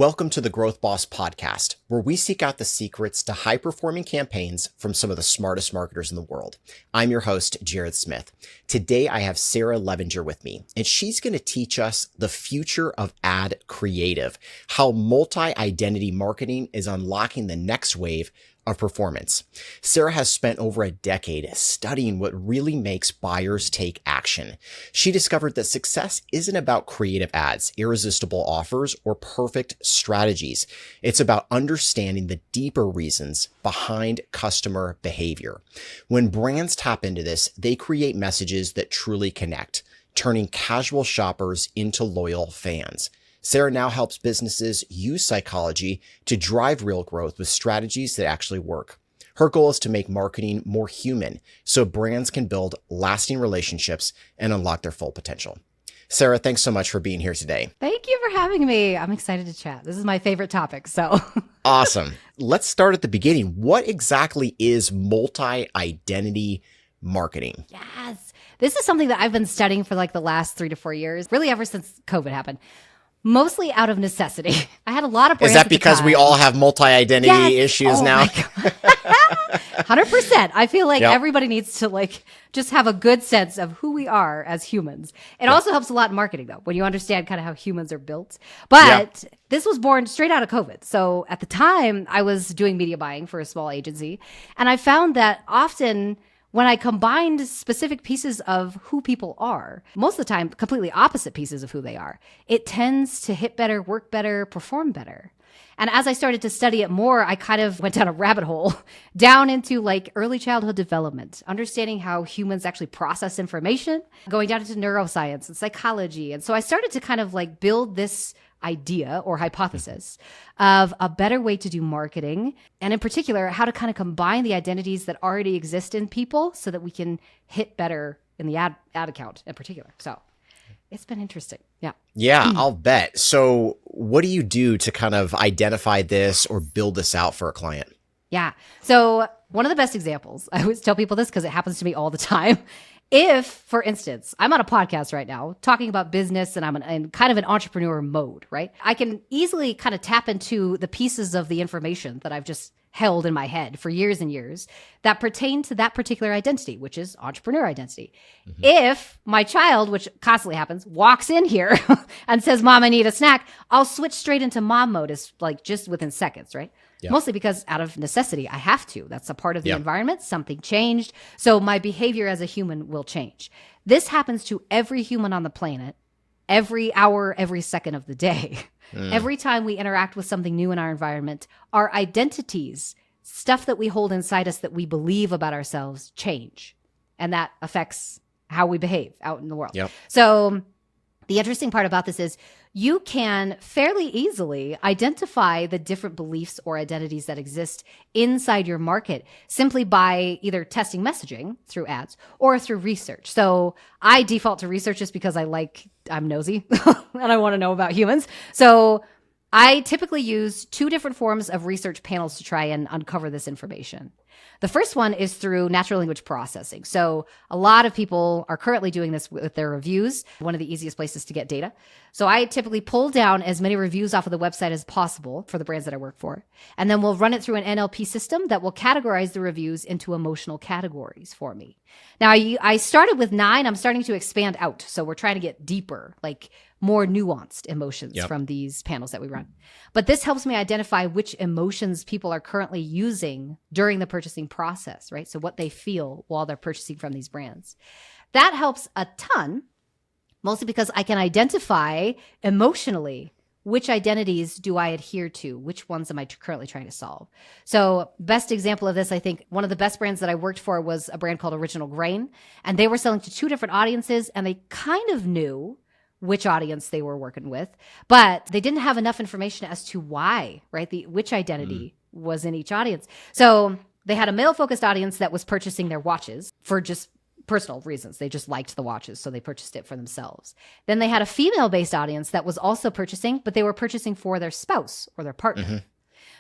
Welcome to the Growth Boss podcast, where we seek out the secrets to high-performing campaigns from some of the smartest marketers in the world. I'm your host, Jared Smith. Today, I have Sarah Levinger with me, and she's going to teach us the future of ad creative, how multi-identity marketing is unlocking the next wave of performance. Sarah has spent over a decade studying what really makes buyers take action. She discovered that success isn't about creative ads, irresistible offers, or perfect strategies. It's about understanding the deeper reasons behind customer behavior. When brands tap into this, they create messages that truly connect, turning casual shoppers into loyal fans. Sarah now helps businesses use psychology to drive real growth with strategies that actually work. Her goal is to make marketing more human so brands can build lasting relationships and unlock their full potential. Sarah, thanks so much for being here today. Thank you for having me. I'm excited to chat. This is my favorite topic, so. Awesome. Let's start at the beginning. What exactly is multi-identity marketing? Yes. This is something that I've been studying for like the last 3 to 4 years, really ever since COVID happened. Mostly out of necessity. I had a lot of brands. Is that because we all have multi-identity issues now? 100%. I feel like everybody needs to just have a good sense of who we are as humans. It also helps a lot in marketing though, when you understand kind of how humans are built. But this was born straight out of COVID. So at the time I was doing media buying for a small agency, and I found that often when I combined specific pieces of who people are, most of the time, completely opposite pieces of who they are, it tends to hit better, work better, perform better. And as I started to study it more, I kind of went down a rabbit hole down into early childhood development, understanding how humans actually process information, going down into neuroscience and psychology. And so I started to kind of build this idea or hypothesis of a better way to do marketing, and in particular, how to kind of combine the identities that already exist in people so that we can hit better in the ad account in particular. So it's been interesting. Yeah, I'll bet. So what do you do to kind of identify this or build this out for a client? Yeah. So one of the best examples, I always tell people this because it happens to me all the time. If, for instance, I'm on a podcast right now talking about business and I'm in kind of an entrepreneur mode, right? I can easily kind of tap into the pieces of the information that I've just held in my head for years and years that pertain to that particular identity, which is entrepreneur identity. Mm-hmm. If my child, which constantly happens, walks in here and says, "Mom, I need a snack," I'll switch straight into mom mode as just within seconds, right? Yep. Mostly because out of necessity, I have to. That's a part of the environment. Something changed. So my behavior as a human will change. This happens to every human on the planet, every hour, every second of the day. Every time we interact with something new in our environment, our identities, stuff that we hold inside us that we believe about ourselves, change. And that affects how we behave out in the world. Yep. So the interesting part about this is you can fairly easily identify the different beliefs or identities that exist inside your market simply by either testing messaging through ads or through research. So I default to research just because I'm nosy and I want to know about humans. So I typically use 2 different forms of research panels to try and uncover this information. The first one is through natural language processing. So a lot of people are currently doing this with their reviews, one of the easiest places to get data. So I typically pull down as many reviews off of the website as possible for the brands that I work for. And then we'll run it through an NLP system that will categorize the reviews into emotional categories for me. Now, I started with 9. I'm starting to expand out. So we're trying to get deeper, more nuanced emotions from these panels that we run. But this helps me identify which emotions people are currently using during the purchasing process, right? So what they feel while they're purchasing from these brands. That helps a ton, mostly because I can identify emotionally which identities do I adhere to? Which ones am I currently trying to solve? So best example of this, I think one of the best brands that I worked for was a brand called Original Grain, and they were selling to 2 different audiences, and they kind of knew which audience they were working with, but they didn't have enough information as to why, right? Which identity was in each audience. So they had a male-focused audience that was purchasing their watches for just personal reasons. They just liked the watches, so they purchased it for themselves. Then they had a female-based audience that was also purchasing, but they were purchasing for their spouse or their partner. Mm-hmm.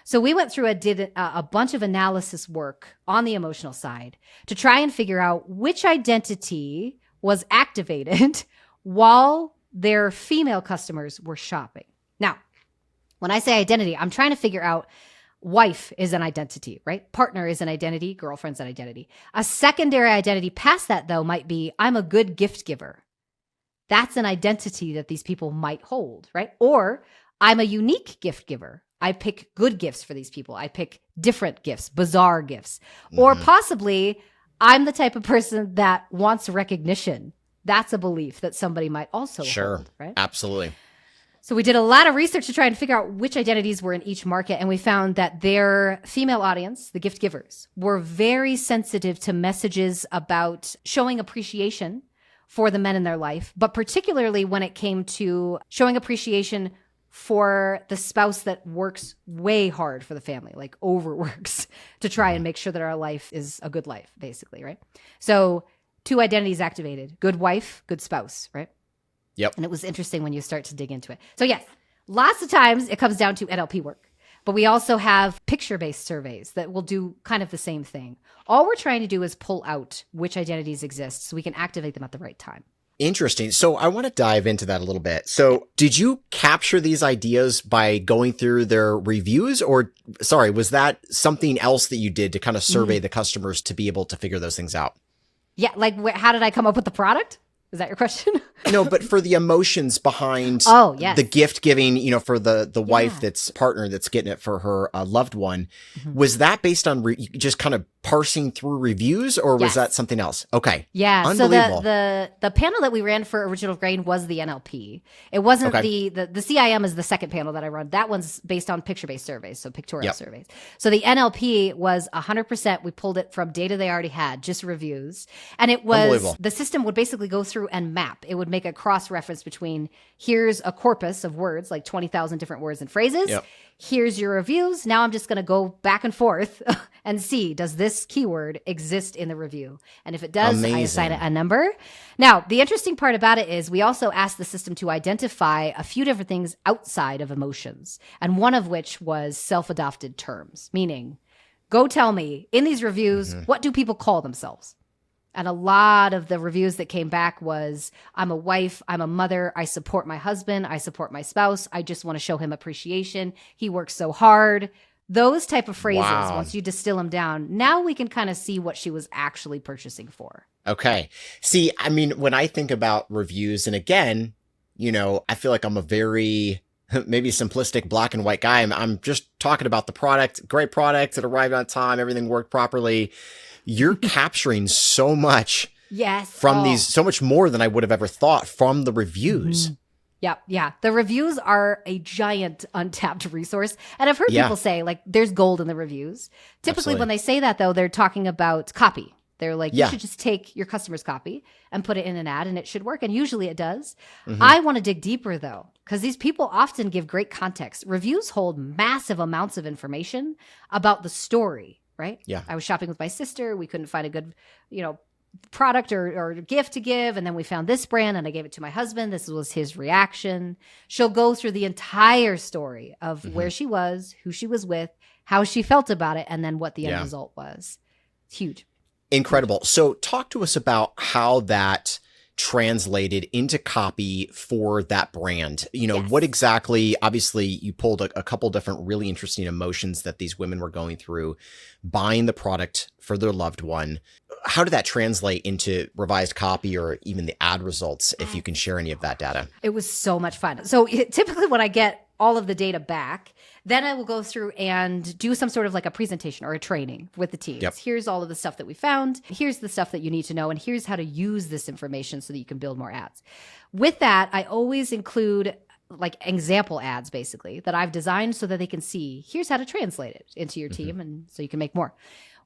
So we went through did a bunch of analysis work on the emotional side to try and figure out which identity was activated while their female customers were shopping. Now, When I say identity, I'm trying to figure out wife is an identity, right? Partner is an identity. Girlfriend's an identity. A secondary identity past that, though, might be I'm a good gift giver. That's an identity that these people might hold, right? Or I'm a unique gift giver. I pick good gifts for these people. I pick different gifts, bizarre gifts. Or possibly I'm the type of person that wants recognition. That's a belief that somebody might also hold, right? Absolutely. So we did a lot of research to try and figure out which identities were in each market, and we found that their female audience, the gift givers, were very sensitive to messages about showing appreciation for the men in their life, but particularly when it came to showing appreciation for the spouse that works way hard for the family, like overworks to try and make sure that our life is a good life, basically, right? So 2 identities activated: good wife, good spouse, right? Yep. And it was interesting when you start to dig into it. So yes, lots of times it comes down to NLP work, but we also have picture-based surveys that will do kind of the same thing. All we're trying to do is pull out which identities exist so we can activate them at the right time. Interesting. So I want to dive into that a little bit. So did you capture these ideas by going through their reviews, or was that something else that you did to kind of survey the customers to be able to figure those things out? Yeah. Like how did I come up with the product? Is that your question? No, but for the emotions behind the gift giving, for the wife that's partner that's getting it for her loved one, was that based on just kind of parsing through reviews, or was that something else? Okay. Yeah. Unbelievable. So the panel that we ran for Original Grain was the NLP. It wasn't the CIM is the second panel that I run. That one's based on picture-based surveys, so pictorial surveys. So the NLP was 100%. We pulled it from data they already had, just reviews. And it was, the system would basically go through and map. It would make a cross-reference between here's a corpus of words, like 20,000 different words and phrases. Yep. Here's your reviews. Now I'm just going to go back and forth and see, does this keyword exist in the review? And if it does, I assign it a number. Now, the interesting part about it is we also asked the system to identify a few different things outside of emotions, and one of which was self-adopted terms, meaning go tell me in these reviews, what do people call themselves? And a lot of the reviews that came back was, I'm a wife, I'm a mother, I support my husband, I support my spouse, I just want to show him appreciation, he works so hard. Those type of phrases, once you distill them down, now we can kind of see what she was actually purchasing for. Okay. See, I mean, when I think about reviews, and again, I feel like I'm a very maybe simplistic black and white guy. I'm just talking about the product, great product, it arrived on time, everything worked properly. You're capturing so much from these, so much more than I would have ever thought from the reviews. Yeah. The reviews are a giant untapped resource. And I've heard people say, like, there's gold in the reviews. Typically, when they say that, though, they're talking about copy. They're like, you should just take your customer's copy and put it in an ad and it should work. And usually it does. I want to dig deeper, though, because these people often give great context. Reviews hold massive amounts of information about the story. Right? Yeah. I was shopping with my sister. We couldn't find a good, product or gift to give. And then we found this brand and I gave it to my husband. This was his reaction. She'll go through the entire story of where she was, who she was with, how she felt about it, and then what the end result was. It's huge. Incredible. So talk to us about how that translated into copy for that brand. What exactly, obviously you pulled a couple different really interesting emotions that these women were going through, buying the product for their loved one. How did that translate into revised copy or even the ad results, if you can share any of that data? It was so much fun. So typically when I get all of the data back, then I will go through and do some sort of like a presentation or a training with the teams. Yep. Here's all of the stuff that we found. Here's the stuff that you need to know. And here's how to use this information so that you can build more ads. With that, I always include like example ads, basically, that I've designed so that they can see, here's how to translate it into your team. And so you can make more.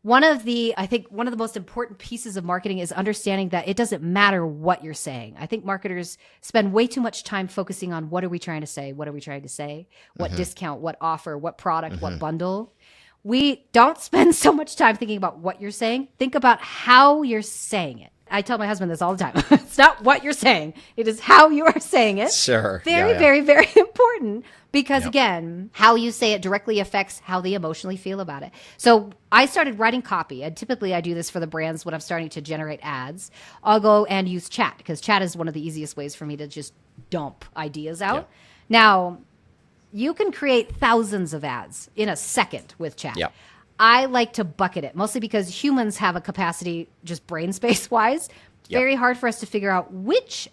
I think one of the most important pieces of marketing is understanding that it doesn't matter what you're saying. I think marketers spend way too much time focusing on what are we trying to say? What are we trying to say? What discount, what offer, what product, what bundle? We don't spend so much time thinking about what you're saying. Think about how you're saying it. I tell my husband this all the time. It's not what you're saying. It is how you are saying it. Sure. Very, very, very important because, again, how you say it directly affects how they emotionally feel about it. So I started writing copy. And typically I do this for the brands when I'm starting to generate ads. I'll go and use chat because chat is one of the easiest ways for me to just dump ideas out. Now, you can create thousands of ads in a second with chat. Yep. I like to bucket it, mostly because humans have a capacity, just brain space wise, very hard for us to figure out which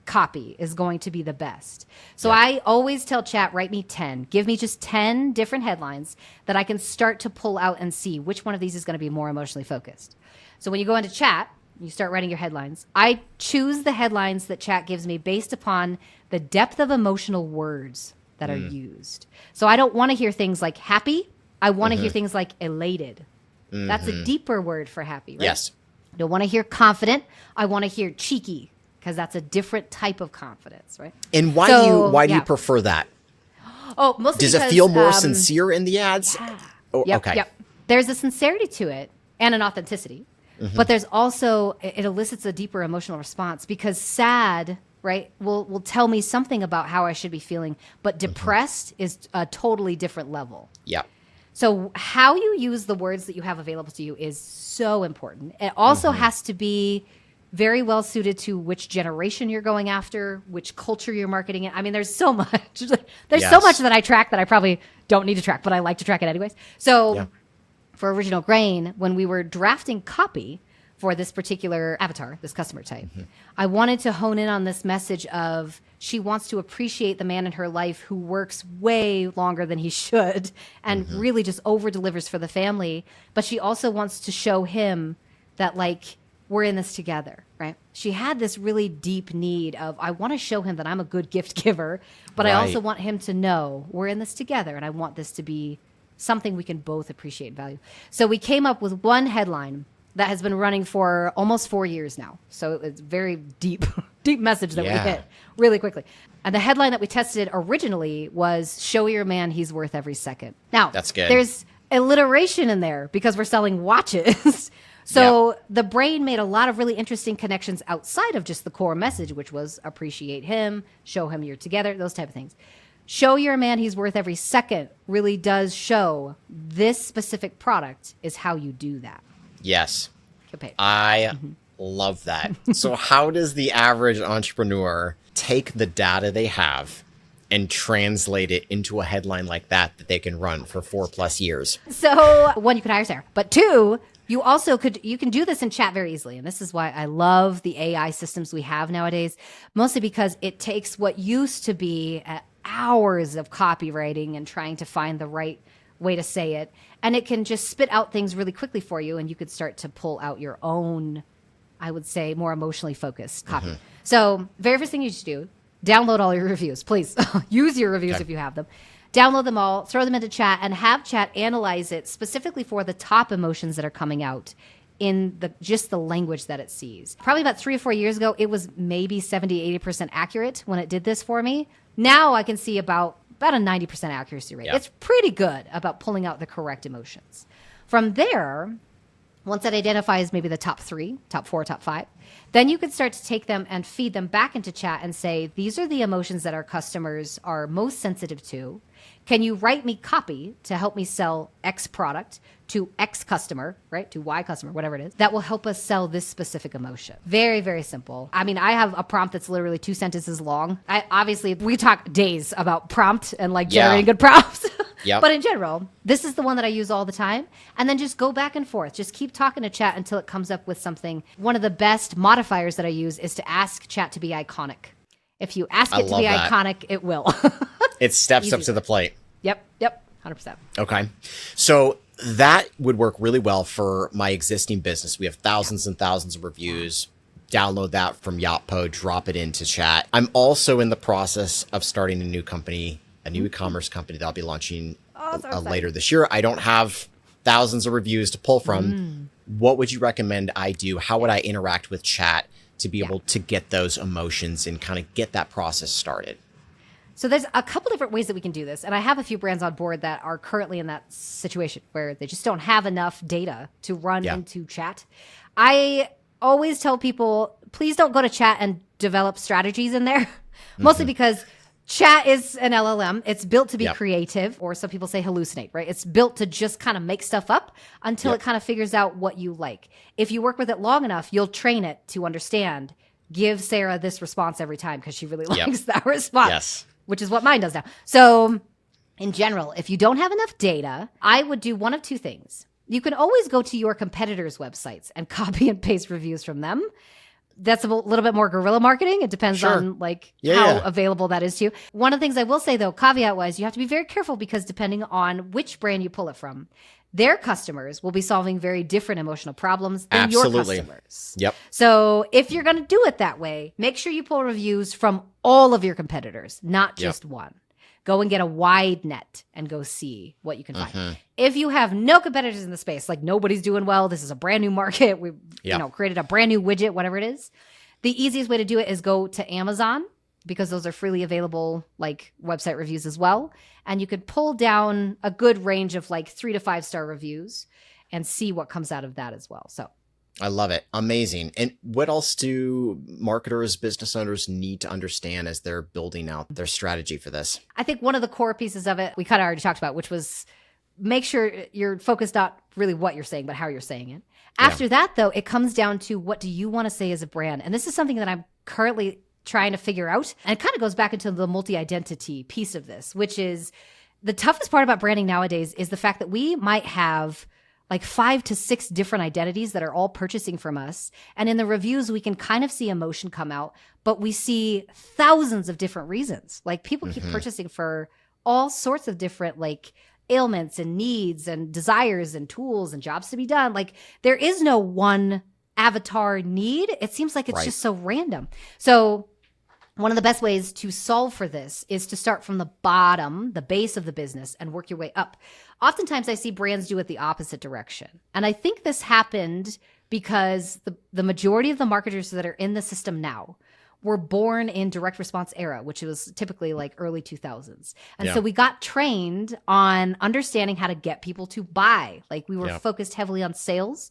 copy is going to be the best. So I always tell chat, write me 10. Give me just 10 different headlines that I can start to pull out and see which one of these is going to be more emotionally focused. So when you go into chat, you start writing your headlines. I choose the headlines that chat gives me based upon the depth of emotional words that are used. So I don't want to hear things like happy. I want to hear things like elated. That's a deeper word for happy, right? Yes. I don't want to hear confident. I want to hear cheeky, because that's a different type of confidence, right? And why do you prefer that? Oh, mostly Does because, it feel more sincere in the ads? Yeah. Oh, Yep, okay. Yep. There's a sincerity to it and an authenticity, but there's also, it elicits a deeper emotional response, because sad, right, will tell me something about how I should be feeling, but depressed is a totally different level. Yeah. So how you use the words that you have available to you is so important. It also has to be very well suited to which generation you're going after, which culture you're marketing in. I mean, there's so much. There's so much that I track that I probably don't need to track, but I like to track it anyways. So for Original Grain, when we were drafting copy for this particular avatar, this customer type, I wanted to hone in on this message of she wants to appreciate the man in her life who works way longer than he should and really just over delivers for the family. But she also wants to show him that, like, we're in this together, right? She had this really deep need of, I want to show him that I'm a good gift giver, but I also want him to know we're in this together, and I want this to be something we can both appreciate and value. So we came up with one headline that has been running for almost 4 years now. So it's very deep, deep message that we hit really quickly. And the headline that we tested originally was, show your man he's worth every second. Now, that's good. There's alliteration in there because we're selling watches. So the brain made a lot of really interesting connections outside of just the core message, which was appreciate him, show him you're together, those type of things. Show your man he's worth every second really does show this specific product is how you do that. Yes. Okay. I love that. So how does the average entrepreneur take the data they have and translate it into a headline like that they can run for 4+ years? So one, you could hire Sarah, but two, you can do this in chat very easily. And this is why I love the AI systems we have nowadays, mostly because it takes what used to be hours of copywriting and trying to find the right way to say it. And it can just spit out things really quickly for you. And you could start to pull out your own, I would say, more emotionally focused copy. So very first thing you should do, download all your reviews, please. Use your reviews if you have them. Download them all, throw them into chat, and have chat analyze it specifically for the top emotions that are coming out in just the language that it sees. Probably about 3 or 4 years ago, it was maybe 70-80% accurate when it did this for me. Now I can see about a 90% accuracy rate. It's pretty good about pulling out the correct emotions. From there, once it identifies maybe the top 3, top 4, top 5, then you can start to take them and feed them back into chat and say, these are the emotions that our customers are most sensitive to. Can you write me copy to help me sell X product to X customer, right? To Y customer, whatever it is, that will help us sell this specific emotion. Very, very simple. I mean, I have a prompt that's literally 2 sentences long. Obviously, we talk days about prompt and like generating good prompts. But in general, this is the one that I use all the time. And then just go back and forth. Just keep talking to chat until it comes up with something. One of the best modifiers that I use is to ask chat to be iconic. If you ask it to be iconic, it will. It steps up to the plate. Yep, 100%. Okay. So that would work really well for my existing business. We have thousands and thousands of reviews. Download that from Yotpo, drop it into chat. I'm also in the process of starting a new company, a new e-commerce company that I'll be launching later this year. I don't have thousands of reviews to pull from. What would you recommend I do? How would I interact with chat to be able to get those emotions and kind of get that process started? So there's a couple different ways that we can do this. And I have a few brands on board that are currently in that situation where they just don't have enough data to run into chat. I always tell people, please don't go to chat and develop strategies in there, mostly because chat is an LLM. It's built to be creative, or some people say hallucinate, right? It's built to just kind of make stuff up until it kind of figures out what you like. If you work with it long enough, you'll train it to understand, give Sarah this response every time because she really likes that response. Which is what mine does now. So in general, if you don't have enough data, I would do one of two things. You can always go to your competitors' websites and copy and paste reviews from them. That's a little bit more guerrilla marketing. It depends on how available that is to you. One of the things I will say though, caveat wise, you have to be very careful because depending on which brand you pull it from, their customers will be solving very different emotional problems than your customers. Yep. So if you're going to do it that way, make sure you pull reviews from all of your competitors, not just one. Go and get a wide net and go see what you can find. If you have no competitors in the space, like nobody's doing well, this is a brand new market, we've created a brand new widget, whatever it is, the easiest way to do it is go to Amazon because those are freely available like website reviews as well. And you could pull down a good range of like 3 to 5 star reviews and see what comes out of that as well. So I love it. Amazing. And what else do marketers, business owners need to understand as they're building out their strategy for this? I think one of the core pieces of it we kind of already talked about, which was make sure you're focused not really what you're saying, but how you're saying it. After that, though, it comes down to what do you want to say as a brand? And this is something that I'm currently trying to figure out. And it kind of goes back into the multi-identity piece of this, which is the toughest part about branding nowadays is the fact that we might have like 5 to 6 different identities that are all purchasing from us. And in the reviews, we can kind of see emotion come out, but we see thousands of different reasons. Like people keep purchasing for all sorts of different like ailments and needs and desires and tools and jobs to be done. Like there is no one avatar need. It seems like it's just so random. So one of the best ways to solve for this is to start from the bottom, the base of the business, and work your way up. Oftentimes I see brands do it the opposite direction. And I think this happened because the majority of the marketers that are in the system now were born in direct response era, which was typically like early 2000s. And so we got trained on understanding how to get people to buy. Like we were focused heavily on sales.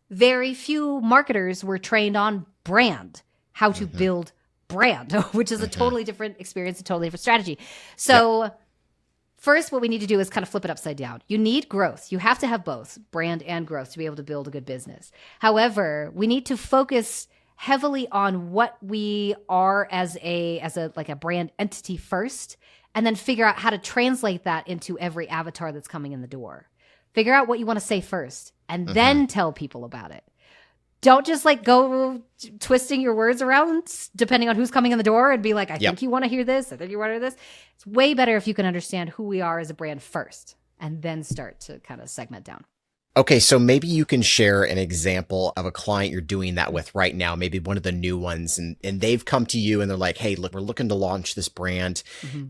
Very few marketers were trained on brand, how to build brand, which is a totally different experience, a totally different strategy. So first, what we need to do is kind of flip it upside down. You need growth. You have to have both brand and growth to be able to build a good business. However, we need to focus heavily on what we are as a like a brand entity first, and then figure out how to translate that into every avatar that's coming in the door. Figure out what you want to say first, and then tell people about it. Don't just like go twisting your words around depending on who's coming in the door and be like, I think you want to hear this. I think you want to hear this. It's way better if you can understand who we are as a brand first and then start to kind of segment down. Okay, so maybe you can share an example of a client you're doing that with right now, maybe one of the new ones, and they've come to you and they're like, hey, look, we're looking to launch this brand.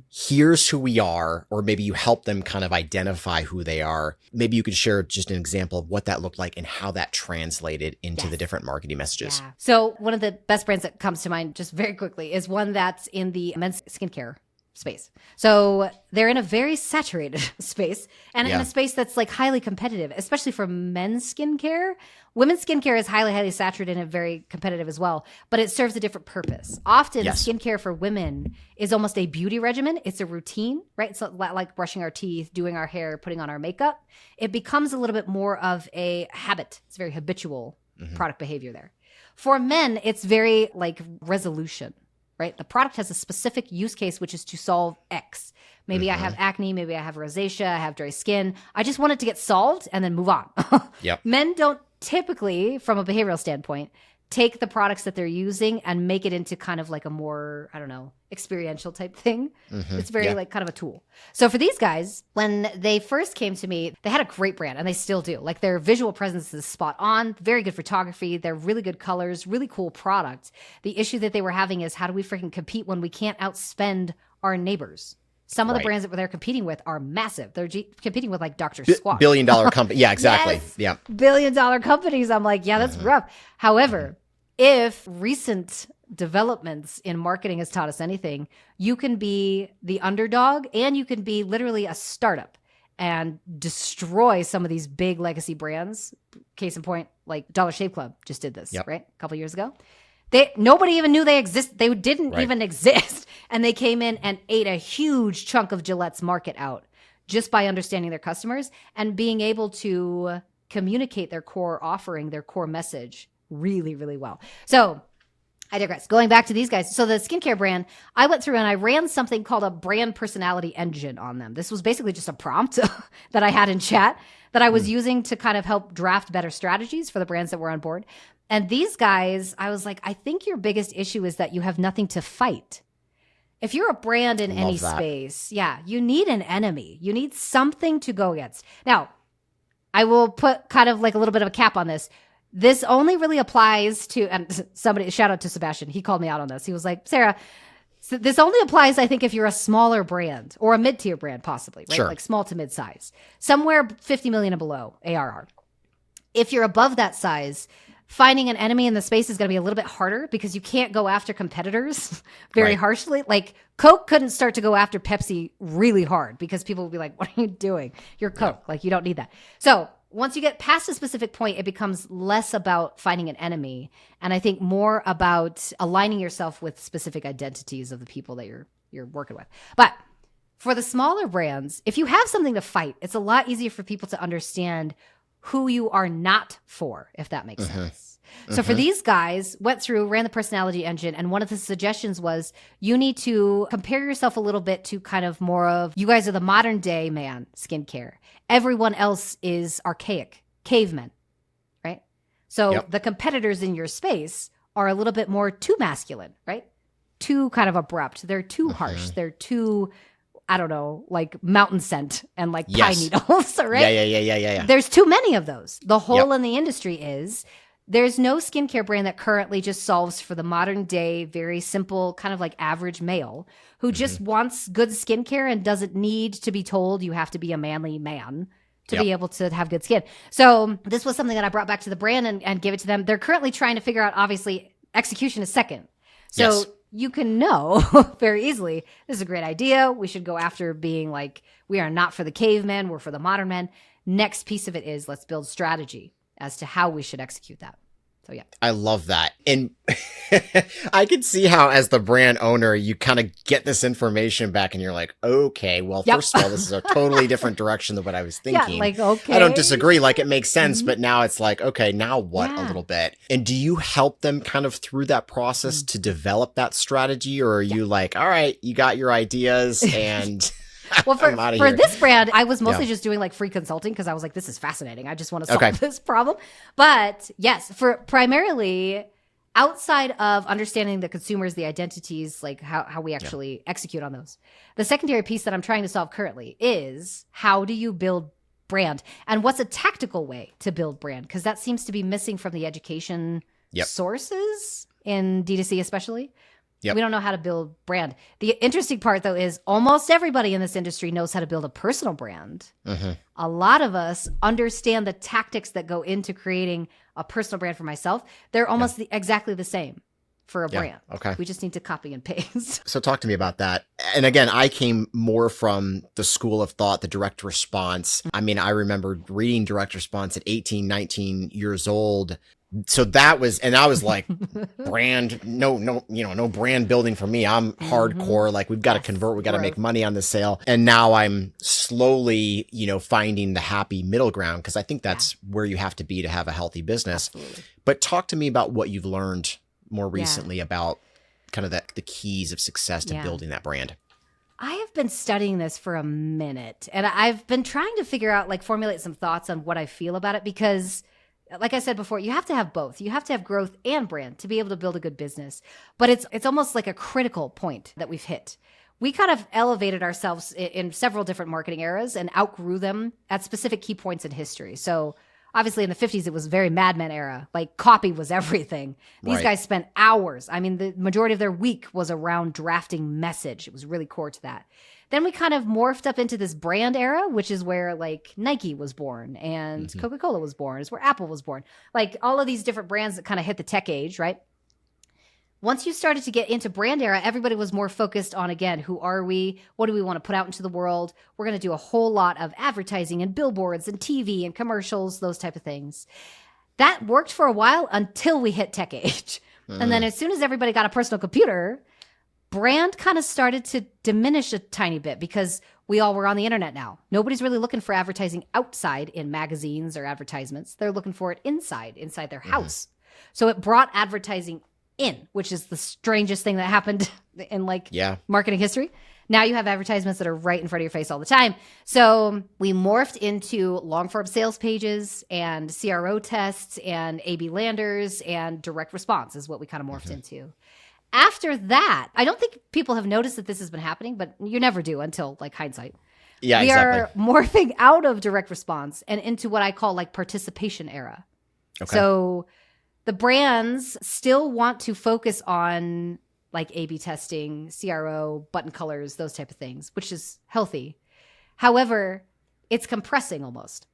Here's who we are, or maybe you help them kind of identify who they are. Maybe you could share just an example of what that looked like and how that translated into the different marketing messages. Yeah. So one of the best brands that comes to mind just very quickly is one that's in the men's skincare space. So they're in a very saturated space and in a space that's like highly competitive, especially for men's skincare. Women's skincare is highly, highly saturated and very competitive as well, but it serves a different purpose. Often skincare for women is almost a beauty regimen. It's a routine, right? It's like brushing our teeth, doing our hair, putting on our makeup. It becomes a little bit more of a habit. It's very habitual product behavior there. For men, it's very like resolution. Right? The product has a specific use case, which is to solve X. Maybe I have acne, maybe I have rosacea, I have dry skin. I just want it to get solved and then move on. Men don't typically, from a behavioral standpoint, take the products that they're using and make it into kind of like a more, I don't know, experiential type thing. It's very like kind of a tool. So for these guys, when they first came to me, they had a great brand and they still do. Like their visual presence is spot on, very good photography. They're really good colors, really cool product. The issue that they were having is how do we freaking compete when we can't outspend our neighbors? Some of the brands that they're competing with are massive. They're competing with like Dr. Squatch. Billion-dollar company. Yeah, exactly. Yes. Billion-dollar companies. I'm like, yeah, that's rough. However, if recent developments in marketing has taught us anything, you can be the underdog and you can be literally a startup and destroy some of these big legacy brands. Case in point, like Dollar Shave Club just did this, right? A couple years ago. Nobody even knew they exist. They didn't even exist. And they came in and ate a huge chunk of Gillette's market out just by understanding their customers and being able to communicate their core offering, their core message really, really well. So I digress. Going back to these guys. So the skincare brand, I went through and I ran something called a brand personality engine on them. This was basically just a prompt that I had in chat that I was using to kind of help draft better strategies for the brands that were on board. And these guys, I was like, I think your biggest issue is that you have nothing to fight. If you're a brand in any space, you need an enemy. You need something to go against. Now, I will put kind of like a little bit of a cap on this. This only really applies to, and somebody, shout out to Sebastian. He called me out on this. He was like, Sarah, so this only applies, I think, if you're a smaller brand or a mid-tier brand, possibly, right? Sure. Like small to mid-size, somewhere 50 million and below ARR. If you're above that size, finding an enemy in the space is going to be a little bit harder because you can't go after competitors very harshly. Like Coke couldn't start to go after Pepsi really hard because people would be like, what are you doing? You're Coke. Like you don't need that. So once you get past a specific point, it becomes less about finding an enemy. And I think more about aligning yourself with specific identities of the people that you're working with. But for the smaller brands, if you have something to fight, it's a lot easier for people to understand who you are not for, if that makes sense. So for these guys, went through, ran the personality engine, and one of the suggestions was you need to compare yourself a little bit to kind of more of, you guys are the modern day man skincare. Everyone else is archaic, cavemen, right? So the competitors in your space are a little bit more too masculine, right? Too kind of abrupt. They're too harsh. They're too, I don't know, like mountain scent and like pine needles, right? Yeah. There's too many of those. The hole in the industry is there's no skincare brand that currently just solves for the modern day, very simple, kind of like average male who just wants good skincare and doesn't need to be told you have to be a manly man to be able to have good skin. So this was something that I brought back to the brand and gave it to them. They're currently trying to figure out, obviously, execution is second. So you can know very easily, this is a great idea. We should go after being like, we are not for the cavemen, we're for the modern men. Next piece of it is let's build strategy as to how we should execute that. So I love that. And I can see how as the brand owner, you kind of get this information back and you're like, okay, well, first of all, this is a totally different direction than what I was thinking. Like, okay. I don't disagree. Like it makes sense, but now it's like, okay, now what a little bit. And do you help them kind of through that process to develop that strategy? Or are you like, all right, you got your ideas and... Well, for this brand, I was mostly just doing like free consulting because I was like, this is fascinating. I just want to solve this problem. But yes, for primarily outside of understanding the consumers, the identities, like how we actually execute on those. The secondary piece that I'm trying to solve currently is how do you build brand and what's a tactical way to build brand? Because that seems to be missing from the education sources in D2C especially. We don't know how to build brand. The interesting part, though, is almost everybody in this industry knows how to build a personal brand. A lot of us understand the tactics that go into creating a personal brand for myself. They're almost exactly the same for a brand. We just need to copy and paste. So talk to me about that. And again, I came more from the school of thought, the direct response. I mean, I remember reading direct response at 18, 19 years old. So that was, and I was like, brand, no brand building for me. I'm hardcore. Like we've got to convert. We got to make money on the sale. And now I'm slowly, finding the happy middle ground because I think that's where you have to be to have a healthy business. Absolutely. But talk to me about what you've learned more recently about kind of the keys of success to building that brand. I have been studying this for a minute and I've been trying to figure out, like formulate some thoughts on what I feel about it because like I said before, you have to have both. You have to have growth and brand to be able to build a good business. But it's almost like a critical point that we've hit. We kind of elevated ourselves in several different marketing eras and outgrew them at specific key points in history. So obviously in the 50s, it was a very Mad Men era. Like copy was everything. These guys spent hours. I mean, the majority of their week was around drafting message. It was really core to that. Then we kind of morphed up into this brand era, which is where like Nike was born and Coca-Cola was born. It's where Apple was born. Like all of these different brands that kind of hit the tech age, right? Once you started to get into brand era, everybody was more focused on, again, who are we? What do we want to put out into the world? We're going to do a whole lot of advertising and billboards and TV and commercials, those type of things. That worked for a while until we hit tech age. And then as soon as everybody got a personal computer, brand kind of started to diminish a tiny bit because we all were on the internet now. Nobody's really looking for advertising outside in magazines or advertisements. They're looking for it inside their house. So it brought advertising in, which is the strangest thing that happened in Yeah. marketing history. Now you have advertisements that are right in front of your face all the time. So we morphed into long form sales pages and CRO tests and A/B landers and direct response is what we kind of morphed into. After that, I don't think people have noticed that this has been happening, but you never do until hindsight. Yeah, We exactly. are morphing out of direct response and into what I call participation era. Okay. So the brands still want to focus on A/B testing, CRO, button colors, those type of things, which is healthy. However, it's compressing almost.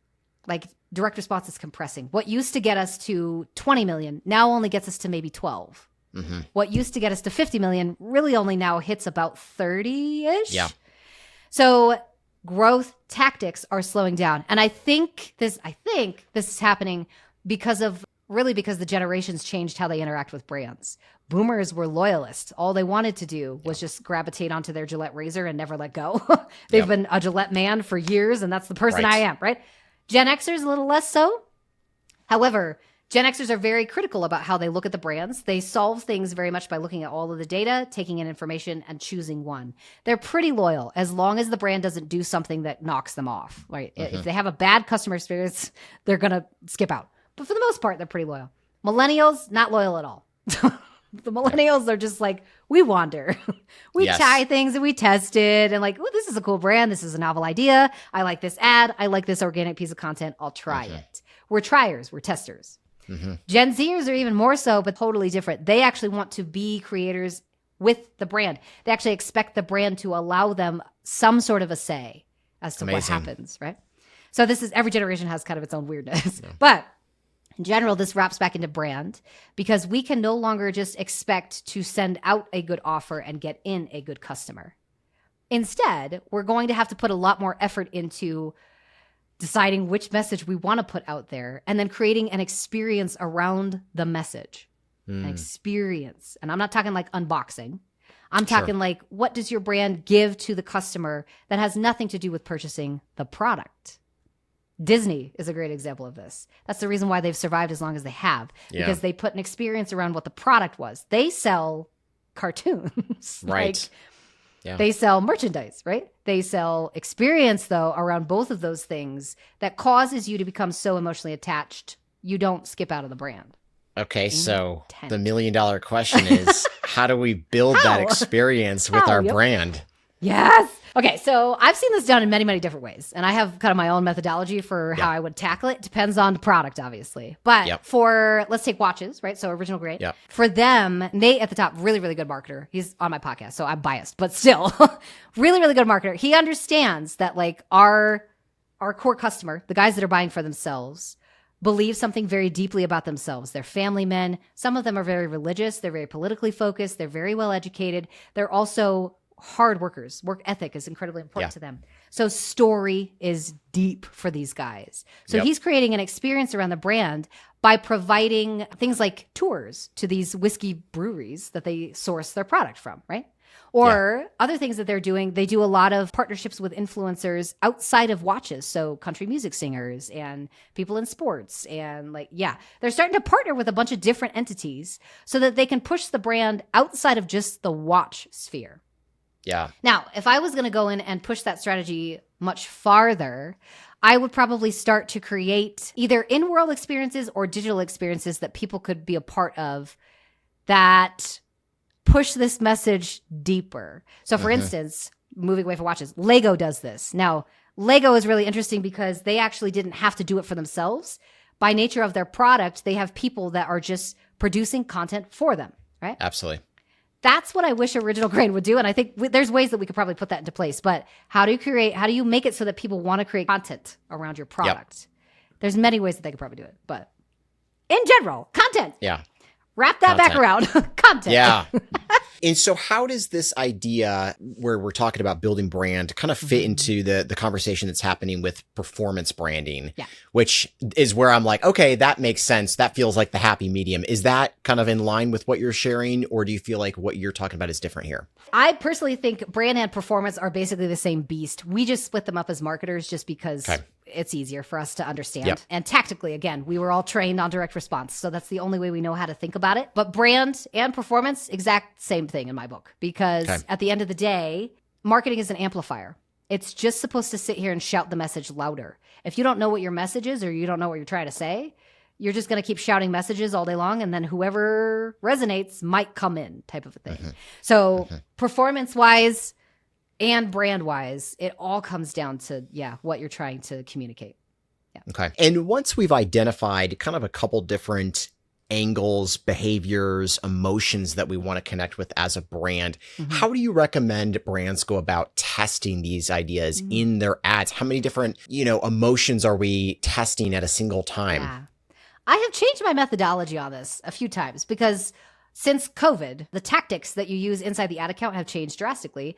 Direct response is compressing. What used to get us to 20 million now only gets us to maybe 12. What used to get us to 50 million really only now hits about 30-ish. Yeah. So growth tactics are slowing down. And I think this is happening because the generations changed how they interact with brands. Boomers were loyalists. All they wanted to do was just gravitate onto their Gillette razor and never let go. They've been a Gillette man for years, and that's the person I am, right? Gen Xers, a little less so. However, Gen Xers are very critical about how they look at the brands. They solve things very much by looking at all of the data, taking in information, and choosing one. They're pretty loyal as long as the brand doesn't do something that knocks them off, right? If they have a bad customer experience, they're going to skip out. But for the most part, they're pretty loyal. Millennials, not loyal at all. The millennials are just we wander. We try things and we test it and oh, this is a cool brand. This is a novel idea. I like this ad. I like this organic piece of content. I'll try it. We're triers. We're testers. Gen Zers are even more so, but totally different. They actually want to be creators with the brand. They actually expect the brand to allow them some sort of a say as to what happens, right? So every generation has kind of its own weirdness. Yeah. But in general, this wraps back into brand because we can no longer just expect to send out a good offer and get in a good customer. Instead, we're going to have to put a lot more effort into deciding which message we want to put out there and then creating an experience around the message. An experience. And I'm not talking unboxing. I'm talking what does your brand give to the customer that has nothing to do with purchasing the product? Disney is a great example of this. That's the reason why they've survived as long as they have, because they put an experience around what the product was. They sell cartoons. Right. They sell merchandise, right? They sell experience, though, around both of those things that causes you to become so emotionally attached, you don't skip out of the brand. Okay, so the $1 million question is, how do we build that experience with our brand? Yes. Okay, so I've seen this done in many, many different ways. And I have kind of my own methodology for how I would tackle it. Depends on the product, obviously. But let's take watches, right? So Original Grain. Yep. For them, Nate at the top, really, really good marketer. He's on my podcast, so I'm biased, but still, really, really good marketer. He understands that our core customer, the guys that are buying for themselves, believe something very deeply about themselves. They're family men. Some of them are very religious. They're very politically focused. They're very well educated. They're also hard workers. Work ethic is incredibly important to them. So story is deep for these guys. So he's creating an experience around the brand by providing things like tours to these whiskey breweries that they source their product from, right? Or other things that they're doing, they do a lot of partnerships with influencers outside of watches. So country music singers and people in sports and they're starting to partner with a bunch of different entities so that they can push the brand outside of just the watch sphere. Yeah. Now, if I was going to go in and push that strategy much farther, I would probably start to create either in-world experiences or digital experiences that people could be a part of that push this message deeper. So for instance, moving away from watches, Lego does this. Now, Lego is really interesting because they actually didn't have to do it for themselves. By nature of their product, they have people that are just producing content for them, right? Absolutely. That's what I wish Original Grain would do. And I think there's ways that we could probably put that into place. But how do you make it so that people want to create content around your product? There's many ways that they could probably do it. But in general, content. Yeah. Wrap that back around. Content. Yeah. And so how does this idea where we're talking about building brand kind of fit into the conversation that's happening with performance branding, which is where I'm like, okay, that makes sense. That feels like the happy medium. Is that kind of in line with what you're sharing, or do you feel like what you're talking about is different here? I personally think brand and performance are basically the same beast. We just split them up as marketers just because it's easier for us to understand. Yep. And tactically, again, we were all trained on direct response. So that's the only way we know how to think about it. But brand and performance, exact same thing in my book. Because at the end of the day, marketing is an amplifier. It's just supposed to sit here and shout the message louder. If you don't know what your message is or you don't know what you're trying to say, you're just going to keep shouting messages all day long, and then whoever resonates might come in, type of a thing. So performance-wise and brand-wise, it all comes down to, what you're trying to communicate. Yeah. Okay. And once we've identified kind of a couple different angles, behaviors, emotions that we want to connect with as a brand, how do you recommend brands go about testing these ideas in their ads? How many different, emotions are we testing at a single time? Yeah. I have changed my methodology on this a few times because since COVID, the tactics that you use inside the ad account have changed drastically,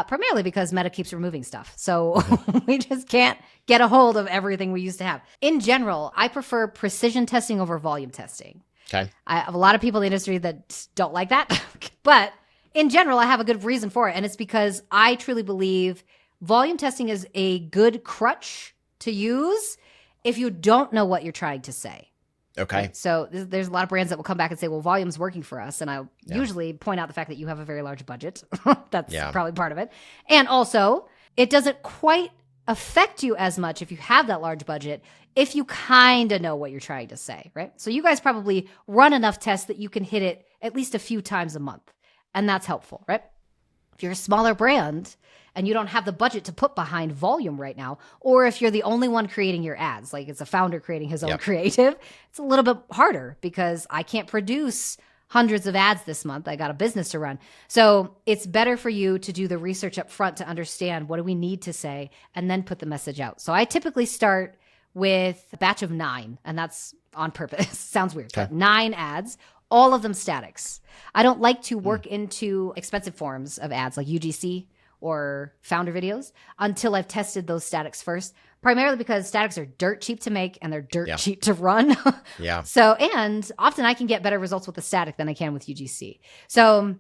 primarily because Meta keeps removing stuff. So we just can't get a hold of everything we used to have. In general, I prefer precision testing over volume testing. Okay. I have a lot of people in the industry that don't like that. But in general, I have a good reason for it. And it's because I truly believe volume testing is a good crutch to use if you don't know what you're trying to say. Okay. So there's a lot of brands that will come back and say, well, volume's working for us. And I'll usually point out the fact that you have a very large budget. That's probably part of it. And also, it doesn't quite affect you as much if you have that large budget, if you kind of know what you're trying to say, right? So you guys probably run enough tests that you can hit it at least a few times a month. And that's helpful, right? If you're a smaller brand and you don't have the budget to put behind volume right now, or if you're the only one creating your ads, like it's a founder creating his own creative, it's a little bit harder because I can't produce hundreds of ads this month. I got a business to run. So it's better for you to do the research up front to understand what do we need to say and then put the message out. So I typically start with a batch of 9, and that's on purpose. Sounds weird, but 9 ads, all of them statics. I don't like to work into expensive forms of ads like UGC or founder videos until I've tested those statics first, primarily because statics are dirt cheap to make and they're dirt cheap to run. So, and often I can get better results with the static than I can with UGC. So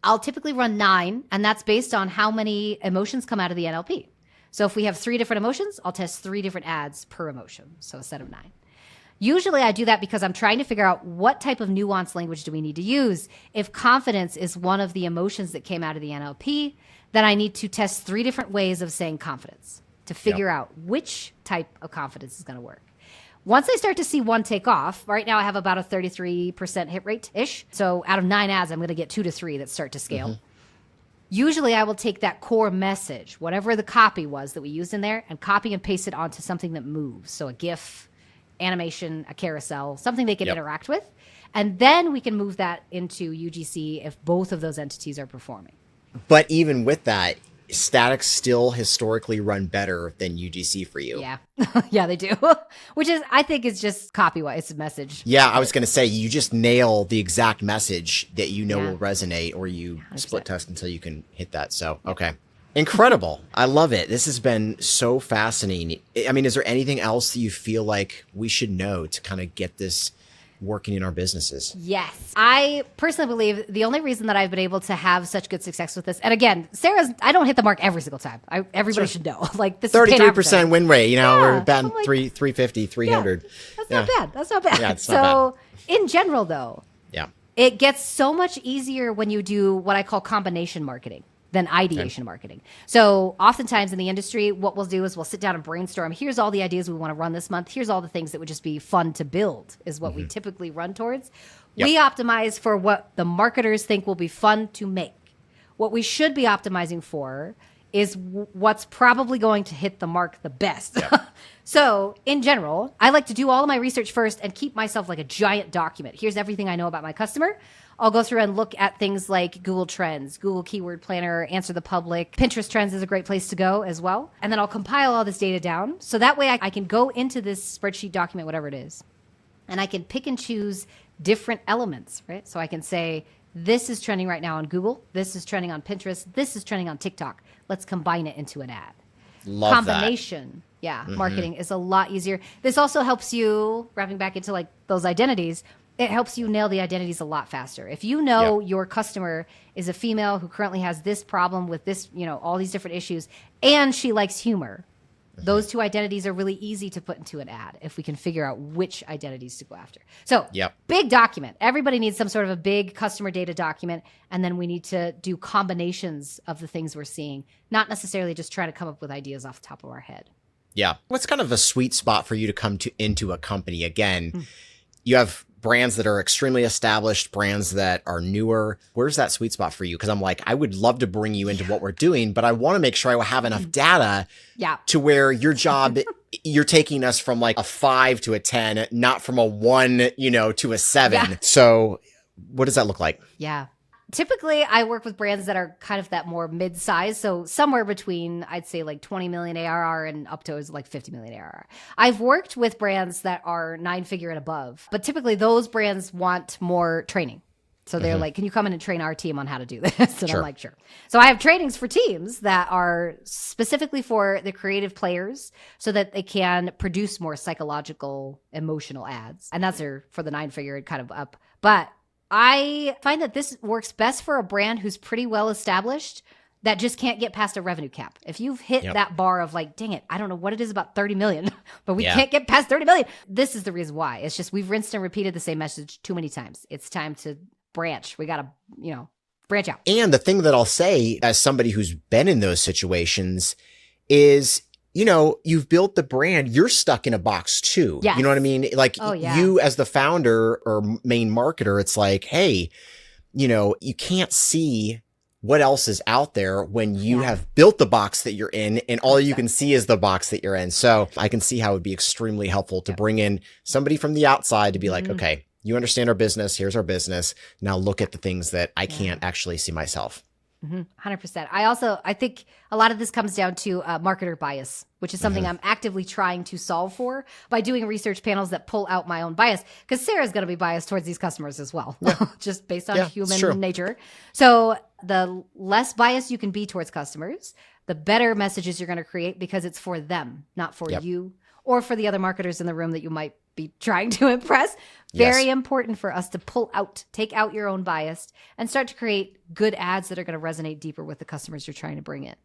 I'll typically run 9, and that's based on how many emotions come out of the NLP. So if we have 3 different emotions, I'll test 3 different ads per emotion. So a set of 9. Usually I do that because I'm trying to figure out what type of nuanced language do we need to use. If confidence is one of the emotions that came out of the NLP, then I need to test 3 different ways of saying confidence to figure out which type of confidence is going to work. Once I start to see one take off, right now I have about a 33% hit rate-ish. So out of 9 ads, I'm going to get 2 to 3 that start to scale. Usually I will take that core message, whatever the copy was that we used in there, and copy and paste it onto something that moves. So a GIF, animation, a carousel, something they can interact with. And then we can move that into UGC if both of those entities are performing. But even with that, statics still historically run better than UGC for you. Yeah. Yeah, they do. Which is, I think, is just copy-wise. It's a message. Yeah, I was going to say, you just nail the exact message that you know will resonate, or you 100%. Split test until you can hit that. So, okay. Incredible. I love it. This has been so fascinating. I mean, is there anything else that you feel like we should know to kind of get this working in our businesses? Yes. I personally believe the only reason that I've been able to have such good success with this, and again, I don't hit the mark every single time. Everybody should know. Like this 33% win rate, we're batting 350, 300. That's not bad. That's not bad. Yeah, it's not bad. In general though, it gets so much easier when you do what I call combination marketing than ideation marketing. So oftentimes in the industry, what we'll do is we'll sit down and brainstorm. Here's all the ideas we want to run this month. Here's all the things that would just be fun to build is what we typically run towards. We optimize for what the marketers think will be fun to make. What we should be optimizing for is what's probably going to hit the mark the best. So in general, I like to do all of my research first and keep myself like a giant document. Here's everything I know about my customer. I'll go through and look at things like Google Trends, Google Keyword Planner, Answer the Public. Pinterest Trends is a great place to go as well. And then I'll compile all this data down. So that way I can go into this spreadsheet document, whatever it is, and I can pick and choose different elements, right? So I can say, this is trending right now on Google. This is trending on Pinterest. This is trending on TikTok. Let's combine it into an ad. Love Combination. Marketing is a lot easier. This also helps you, wrapping back into like those identities, it helps you nail the identities a lot faster. If you know your customer is a female who currently has this problem with this, all these different issues, and she likes humor, Those two identities are really easy to put into an ad if we can figure out which identities to go after. So big document. Everybody needs some sort of a big customer data document. And then we need to do combinations of the things we're seeing, not necessarily just trying to come up with ideas off the top of our head. Yeah. What's kind of a sweet spot for you to come into a company? Again, you have brands that are extremely established, brands that are newer. Where's that sweet spot for you? Because I'm like, I would love to bring you into what we're doing, but I want to make sure I have enough data to where your job, you're taking us from like a 5 to a 10, not from a 1, to a 7. Yeah. So what does that look like? Yeah. Typically, I work with brands that are kind of that more mid-size. So somewhere between, I'd say like 20 million ARR and up to like 50 million ARR. I've worked with brands that are 9-figure and above, but typically those brands want more training. So they're like, can you come in and train our team on how to do this? And I'm like, sure. So I have trainings for teams that are specifically for the creative players so that they can produce more psychological, emotional ads. And that's for the 9-figure and kind of up. But I find that this works best for a brand who's pretty well established that just can't get past a revenue cap. If you've hit that bar of like, dang it, I don't know what it is about 30 million, but we can't get past 30 million. This is the reason why. It's just we've rinsed and repeated the same message too many times. It's time to branch. We got to, branch out. And the thing that I'll say as somebody who's been in those situations is, you've built the brand, you're stuck in a box too. Yes. You know what I mean? Like you as the founder or main marketer, it's like, hey, you can't see what else is out there when you have built the box that you're in and all you can see is the box that you're in. So I can see how it would be extremely helpful to bring in somebody from the outside to be like, okay, you understand our business. Here's our business. Now look at the things that I can't actually see myself. 100%. I think a lot of this comes down to marketer bias, which is something I'm actively trying to solve for by doing research panels that pull out my own bias. Because Sarah's going to be biased towards these customers as well, just based on human nature. So the less biased you can be towards customers, the better messages you're going to create because it's for them, not for you or for the other marketers in the room that you might be trying to impress. Very important for us to take out your own bias and start to create good ads that are going to resonate deeper with the customers you're trying to bring in.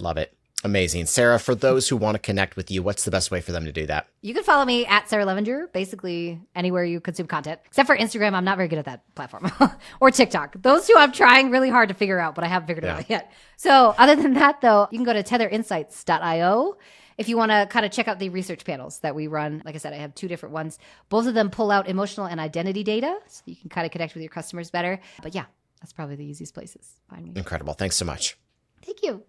Love it. Amazing. Sarah, for those who want to connect with you, what's the best way for them to do that? You can follow me at Sarah Levinger, basically anywhere you consume content, except for Instagram. I'm not very good at that platform or TikTok. Those two I'm trying really hard to figure out, but I haven't figured it out yet. So other than that, though, you can go to tetherinsights.io. If you want to kind of check out the research panels that we run. Like I said, I have 2 different ones. Both of them pull out emotional and identity data, so you can kind of connect with your customers better. But yeah, that's probably the easiest places to find me. Incredible. Thanks so much. Thank you.